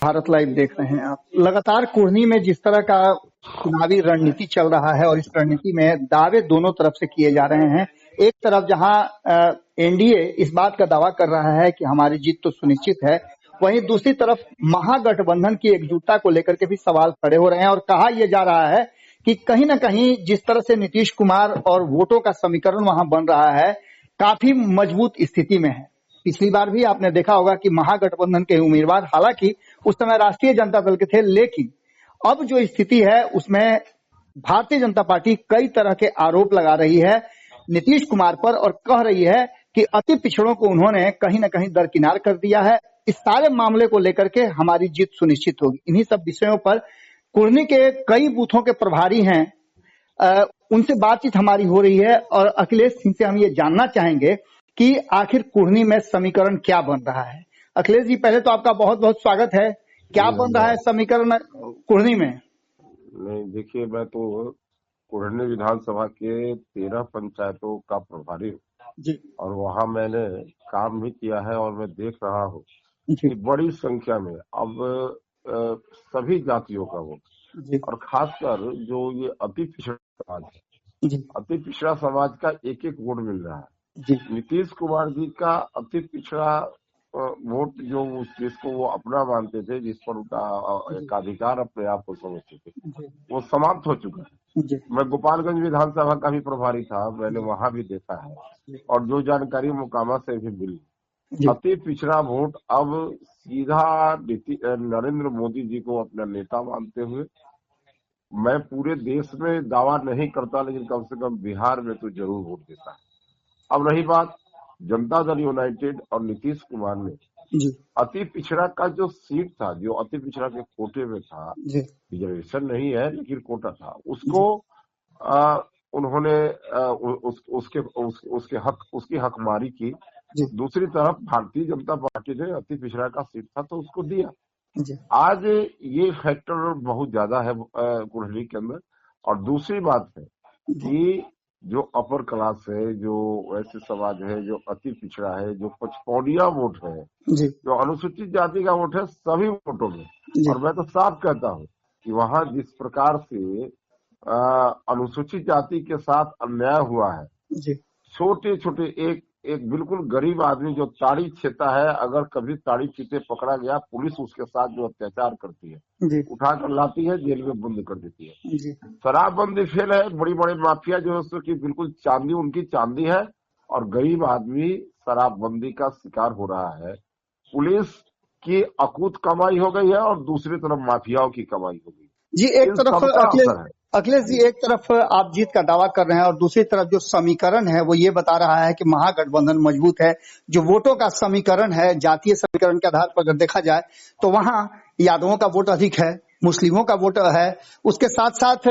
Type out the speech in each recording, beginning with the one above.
Bharat live देख रहे हैं आप। लगातार कुढ़नी में जिस तरह का चुनावी रणनीति चल रहा है और इस रणनीति में दावे दोनों तरफ से किए जा रहे हैं। एक तरफ जहां एनडीए इस बात का दावा कर रहा है कि हमारी जीत तो सुनिश्चित है, वहीं दूसरी तरफ महागठबंधन की एकजुटता को लेकर के भी सवाल खड़े हो रहे हैं और कहा यह जा रहा है कि कहीं न कहीं जिस तरह से नीतीश कुमार और वोटों का समीकरण वहां बन रहा है, काफी मजबूत स्थिति में है। पिछली बार भी आपने देखा होगा कि महागठबंधन के उम्मीदवार हालांकि उस समय राष्ट्रीय जनता दल के थे, लेकिन अब जो स्थिति है उसमें भारतीय जनता पार्टी कई तरह के आरोप लगा रही है नीतीश कुमार पर और कह रही है कि अति पिछड़ों को उन्होंने कहीं न कहीं दरकिनार कर दिया है। इस सारे मामले को लेकर के हमारी जीत सुनिश्चित होगी। इन्हीं सब विषयों पर कुढ़नी के कई बूथों के प्रभारी हैं, उनसे बातचीत हमारी हो रही है और अखिलेश सिंह से हम ये जानना चाहेंगे कि आखिर कुढ़नी में समीकरण क्या बन रहा है। अखिलेश जी, पहले तो आपका बहुत बहुत स्वागत है। क्या बन रहा है समीकरण कुढ़नी में? नहीं, देखिए, मैं तो कुढ़नी विधानसभा के 13 पंचायतों का प्रभारी हूँ और वहाँ मैंने काम भी किया है और मैं देख रहा हूँ कि बड़ी संख्या में अब सभी जातियों का वोट और खासकर जो ये अति पिछड़ा समाज है, अति पिछड़ा समाज का एक एक वोट मिल रहा है। नीतीश कुमार जी का अति पिछड़ा वोट जो जिसको वो अपना मानते थे, जिस पर उनका एक अधिकार अपने आप को समझते थे, वो समाप्त हो चुका है। मैं गोपालगंज विधानसभा का भी प्रभारी था, मैंने वहां भी देखा है और जो जानकारी मोकामा से भी मिली, अति पिछड़ा वोट अब सीधा नरेंद्र मोदी जी को अपना नेता मानते हुए, मैं पूरे देश में दावा नहीं करता लेकिन कम से कम बिहार में तो जरूर वोट देता है। अब रही बात जनता दल यूनाइटेड और नीतीश कुमार ने अति पिछड़ा का जो सीट था, जो अति पिछड़ा के कोटे में था, रिजर्वेशन नहीं है लेकिन कोटा था, उसको उन्होंने उसकी हकमारी की। दूसरी तरफ भारतीय जनता पार्टी ने अति पिछड़ा का सीट था तो उसको दिया। आज ये फैक्टर बहुत ज्यादा है कुढ़नी के अंदर। और दूसरी बात है कि जो अपर क्लास है, जो ऐसे समाज है, जो अति पिछड़ा है, जो पचपौनिया वोट है, जो अनुसूचित जाति का वोट है, सभी वोटों में, और मैं तो साफ कहता हूँ कि वहाँ जिस प्रकार से अनुसूचित जाति के साथ अन्याय हुआ है, छोटे छोटे एक बिल्कुल गरीब आदमी जो ताड़ी छेता है, अगर कभी ताड़ी पीते पकड़ा गया, पुलिस उसके साथ जो अत्याचार करती है, उठाकर लाती है, जेल में बंद कर देती है। शराबबंदी फेल है, बड़ी बड़ी माफिया जो है उसकी बिल्कुल चांदी उनकी चांदी है और गरीब आदमी शराबबंदी का शिकार हो रहा है। पुलिस की अकूत कमाई हो गई है और दूसरी तरफ माफियाओं की कमाई हो गई जी। एक तरफ अखिलेश जी, एक तरफ आप जीत का दावा कर रहे हैं और दूसरी तरफ जो समीकरण है वो ये बता रहा है कि महागठबंधन मजबूत है। जो वोटों का समीकरण है, जातीय समीकरण के आधार पर अगर देखा जाए तो वहां यादवों का वोट अधिक है, मुस्लिमों का वोट है, उसके साथ साथ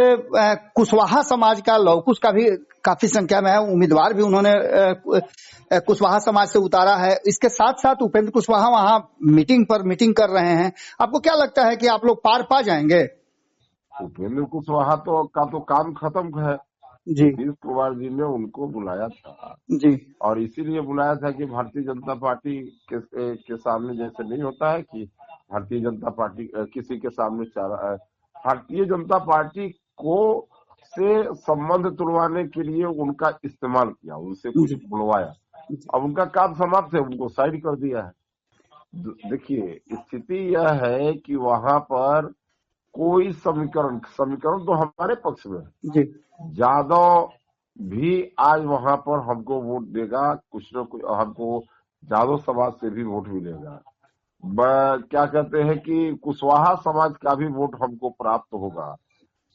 कुशवाहा समाज का, लौकुश का भी काफी संख्या में है। उम्मीदवार भी उन्होंने कुशवाहा समाज से उतारा है। इसके साथ साथ उपेंद्र कुशवाहा वहां मीटिंग कर रहे हैं। आपको क्या लगता है कि आप लोग पार पा जाएंगे? उपेंद्र कुशवाहा तो काम खत्म है। नीतीश कुमार जी ने उनको बुलाया था और इसीलिए बुलाया था कि भारतीय जनता पार्टी के सामने जैसे नहीं होता है कि भारतीय जनता पार्टी किसी के सामने भारतीय जनता पार्टी को से संबंध तुड़वाने के लिए उनका इस्तेमाल किया, उनसे कुछ बुलवाया। अब उनका काम समाप्त है, उनको साइड कर दिया है। देखिए, स्थिति यह है कि वहां पर कोई समीकरण तो हमारे पक्ष में है। यादव भी आज वहां पर हमको वोट देगा, कुछ न कुछ हमको यादव समाज से भी वोट मिलेगा। क्या कहते हैं कि कुशवाहा समाज का भी वोट हमको प्राप्त होगा।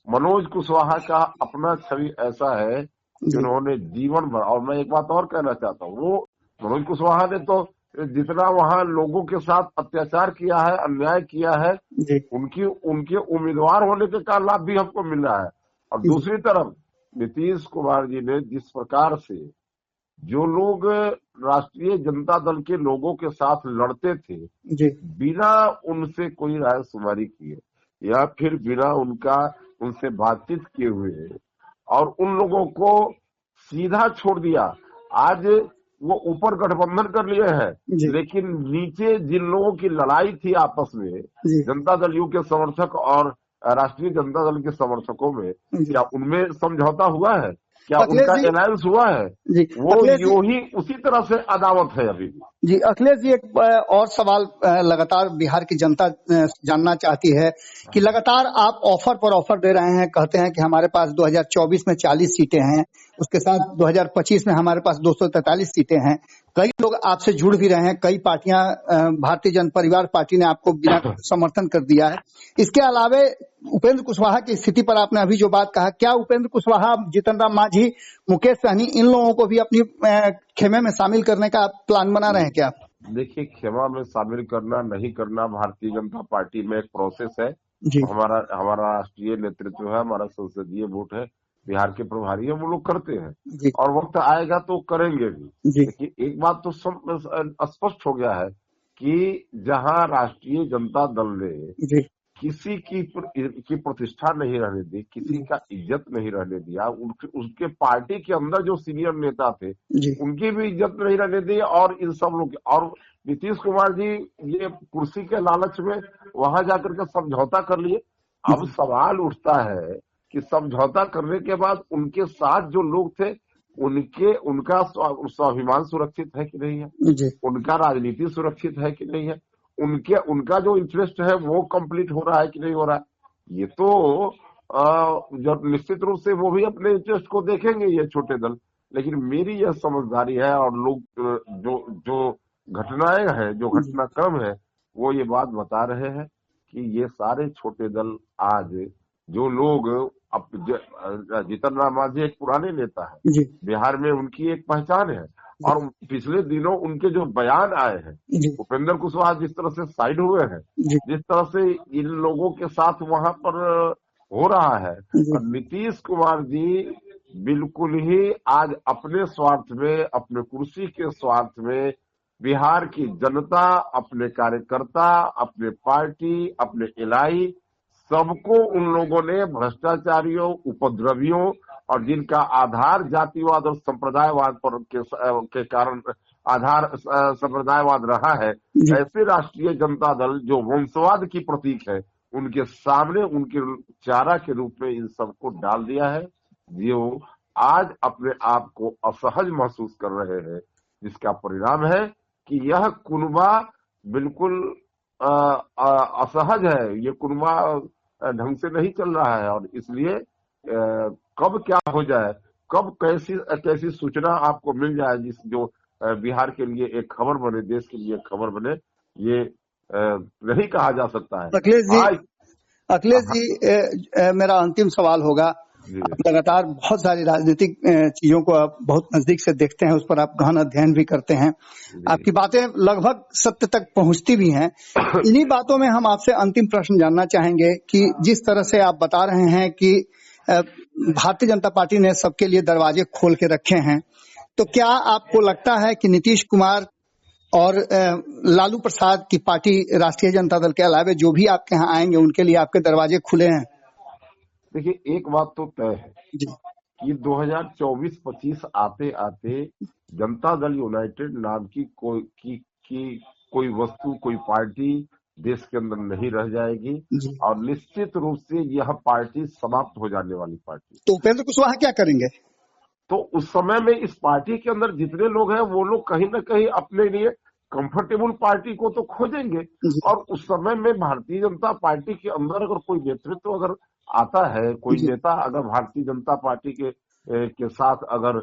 मनोज कुशवाहा का अपना छवि ऐसा है कि उन्होंने जीवन भर, और मैं एक बात और कहना चाहता हूँ, वो मनोज कुशवाहा ने तो जितना वहाँ लोगों के साथ अत्याचार किया है, अन्याय किया है, उनके उम्मीदवार होने का लाभ भी हमको मिल रहा है। और दूसरी तरफ नीतीश कुमार जी ने जिस प्रकार से जो लोग राष्ट्रीय जनता दल के लोगों के साथ लड़ते थे, बिना उनसे कोई राय शुमारी किए या फिर बिना उनसे बातचीत किए हुए और उन लोगों को सीधा छोड़ दिया। आज वो ऊपर गठबंधन कर लिए हैं, लेकिन नीचे जिन लोगों की लड़ाई थी आपस में, जनता दल यू के समर्थक और राष्ट्रीय जनता दल के समर्थकों में, क्या उनमें समझौता हुआ है? क्या उनका अलायंस हुआ है? वो यूं ही उसी तरह से अदावत है अभी भी। जी अखिलेश जी, एक और सवाल लगातार बिहार की जनता जानना चाहती है कि लगातार आप ऑफर पर ऑफर दे रहे हैं, कहते हैं कि हमारे पास 2024 में 40 सीटें हैं, उसके साथ 2025 में हमारे पास 243 सीटें हैं। कई लोग आपसे जुड़ भी रहे हैं, कई पार्टियां, भारतीय जनता परिवार पार्टी ने आपको बिना समर्थन कर दिया है। इसके अलावा उपेंद्र कुशवाहा की स्थिति पर आपने अभी जो बात कहा, क्या उपेंद्र कुशवाहा, जीतन राम मांझी, मुकेश सहनी, इन लोगों को भी अपनी खेमे में शामिल करने का प्लान बना रहे हैं क्या? देखिए, खेमा में शामिल करना नहीं करना भारतीय जनता पार्टी में एक प्रोसेस है। हमारा राष्ट्रीय नेतृत्व है, हमारा संसदीय वोट है, बिहार के प्रभारी है, वो लोग करते हैं और वक्त आएगा तो करेंगे भी। लेकिन एक बात तो स्पष्ट हो गया है कि जहां राष्ट्रीय जनता दल ने किसी की प्रतिष्ठा नहीं रहने दी, किसी का इज्जत नहीं रहने दिया, उसके पार्टी के अंदर जो सीनियर नेता थे उनकी भी इज्जत नहीं रहने दी, और इन सब लोग, और नीतीश कुमार जी ये कुर्सी के लालच में वहां जाकर के समझौता कर लिए। अब सवाल उठता है कि समझौता करने के बाद उनके साथ जो लोग थे उनका स्वाभिमान सुरक्षित है कि नहीं है, उनका राजनीति सुरक्षित है कि नहीं है, उनका जो इंटरेस्ट है वो कंप्लीट हो रहा है कि नहीं हो रहा है। ये तो जब निश्चित रूप से वो भी अपने इंटरेस्ट को देखेंगे ये छोटे दल। लेकिन मेरी यह समझदारी है, और लोग जो घटनाएं हैं, जो घटनाक्रम है, वो ये बात बता रहे हैं कि ये सारे छोटे दल आज जो लोग, जीतन राम मांझी एक पुराने नेता है, बिहार में उनकी एक पहचान है, और पिछले दिनों उनके जो बयान आए हैं, उपेंद्र कुशवाहा जिस तरह से साइड हुए हैं, जिस तरह से इन लोगों के साथ वहां पर हो रहा है, और नीतीश कुमार जी बिल्कुल ही आज अपने स्वार्थ में, अपने कुर्सी के स्वार्थ में, बिहार की जनता, अपने कार्यकर्ता, अपने पार्टी, अपने इलाही, सबको उन लोगों ने भ्रष्टाचारियों, उपद्रवियों, और जिनका आधार जातिवाद और संप्रदायवाद पर के कारण आधार संप्रदायवाद रहा है, ऐसे राष्ट्रीय जनता दल जो वंशवाद की प्रतीक है, उनके सामने उनके चारा के रूप में इन सबको डाल दिया है, जो आज अपने आप को असहज महसूस कर रहे हैं, जिसका परिणाम है कि यह कुनबा बिल्कुल असहज है, ये कुनबा ढंग से नहीं चल रहा है। और इसलिए कब क्या हो जाए, कब कैसी सूचना आपको मिल जाए जो बिहार के लिए एक खबर बने, देश के लिए एक खबर बने, ये नहीं कहा जा सकता है। अखिलेश जी, मेरा अंतिम सवाल होगा, लगातार बहुत सारी राजनीतिक चीजों को आप बहुत नजदीक से देखते हैं, उस पर आप गहन अध्ययन भी करते हैं, आपकी बातें लगभग सत्य तक पहुंचती भी हैं। इन्हीं बातों में हम आपसे अंतिम प्रश्न जानना चाहेंगे कि जिस तरह से आप बता रहे हैं कि भारतीय जनता पार्टी ने सबके लिए दरवाजे खोल के रखे हैं, तो क्या आपको लगता है कि नीतीश कुमार और लालू प्रसाद की पार्टी राष्ट्रीय जनता दल के अलावा जो भी आपके यहाँ आएंगे उनके लिए आपके दरवाजे खुले हैं? देखिए, एक बात तो तय है कि 2024-25 आते आते जनता दल यूनाइटेड नाम की कोई वस्तु, कोई पार्टी देश के अंदर नहीं रह जाएगी, और निश्चित रूप से यह पार्टी समाप्त हो जाने वाली पार्टी। तो उपेंद्र कुशवाहा क्या करेंगे? तो उस समय में इस पार्टी के अंदर जितने लोग हैं वो लोग कहीं ना कहीं अपने लिए कंफर्टेबल पार्टी को तो खोजेंगे, और उस समय में भारतीय जनता पार्टी के अंदर अगर कोई नेतृत्व अगर आता है, कोई नेता अगर भारतीय जनता पार्टी के साथ अगर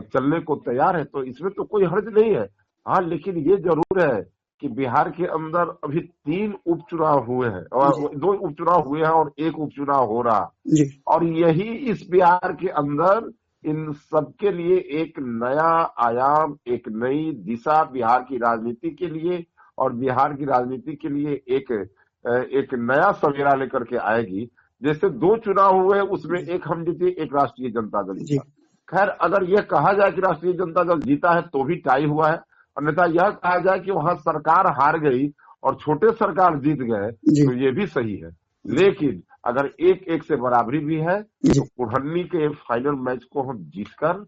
चलने को तैयार है, तो इसमें तो कोई हर्ज नहीं है। हाँ, लेकिन ये जरूर है कि बिहार के अंदर अभी 3 उपचुनाव हुए हैं, और 2 उपचुनाव हुए हैं और 1 उपचुनाव हो रहा है, और यही इस बिहार के अंदर इन सबके लिए एक नया आयाम, एक नई दिशा बिहार की राजनीति के लिए और बिहार की राजनीति के लिए एक नया सवेरा लेकर के आएगी। जैसे 2 चुनाव हुए, उसमें एक हम जीते, एक राष्ट्रीय जनता दल जीता। खैर, अगर यह कहा जाए कि राष्ट्रीय जनता दल जीता है तो भी टाई हुआ है, अन्यथा यह कहा जाए कि वहां सरकार हार गई और छोटे सरकार जीत गए तो ये भी सही है। लेकिन अगर 1-1 से बराबरी भी है तो कुढ़न्नी के फाइनल मैच को हम जीतकर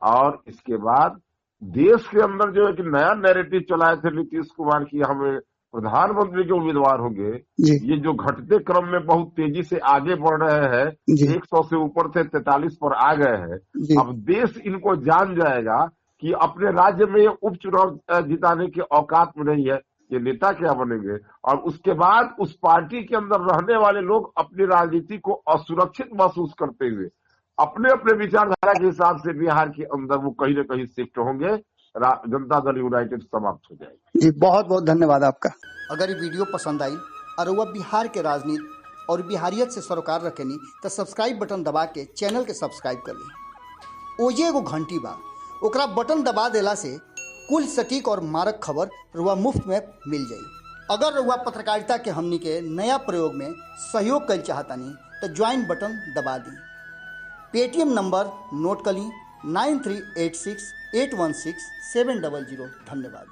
और इसके बाद देश के अंदर जो एक नया नैरेटिव चलाए थे नीतीश कुमार की हमें प्रधानमंत्री के उम्मीदवार होंगे, ये जो घटते क्रम में बहुत तेजी से आगे बढ़ रहे हैं, 100 से ऊपर से 43 पर आ गए हैं। अब देश इनको जान जाएगा कि अपने राज्य में उपचुनाव जिताने की औकात में नहीं है, ये नेता क्या बनेंगे। और उसके बाद उस पार्टी के अंदर रहने वाले लोग अपनी राजनीति को असुरक्षित महसूस करते हुए अपने अपने विचारधारा के हिसाब से बिहार के अंदर वो कहीं न कहीं शिफ्ट होंगे, जनता दल यूनाइटेड समाप्त हो जाएगी। जी बहुत बहुत धन्यवाद आपका। अगर ये वीडियो पसंद आई और वह बिहार के राजनीति और बिहारियत से सरोकार रखेनी तो सब्सक्राइब बटन दबा के चैनल के सब्सक्राइब कर ली। ओजे एगो घंटी बा, ओकरा बटन दबा देला से कुल सटीक और मारक खबर रुआ मुफ्त में मिल जाई। अगर रुआ पत्रकारिता के हमनी के नया प्रयोग में सहयोग कर चाहतानी तो ज्वाइन बटन दबा दी। पेटीएम नंबर नोट कर ली 9386816700। धन्यवाद।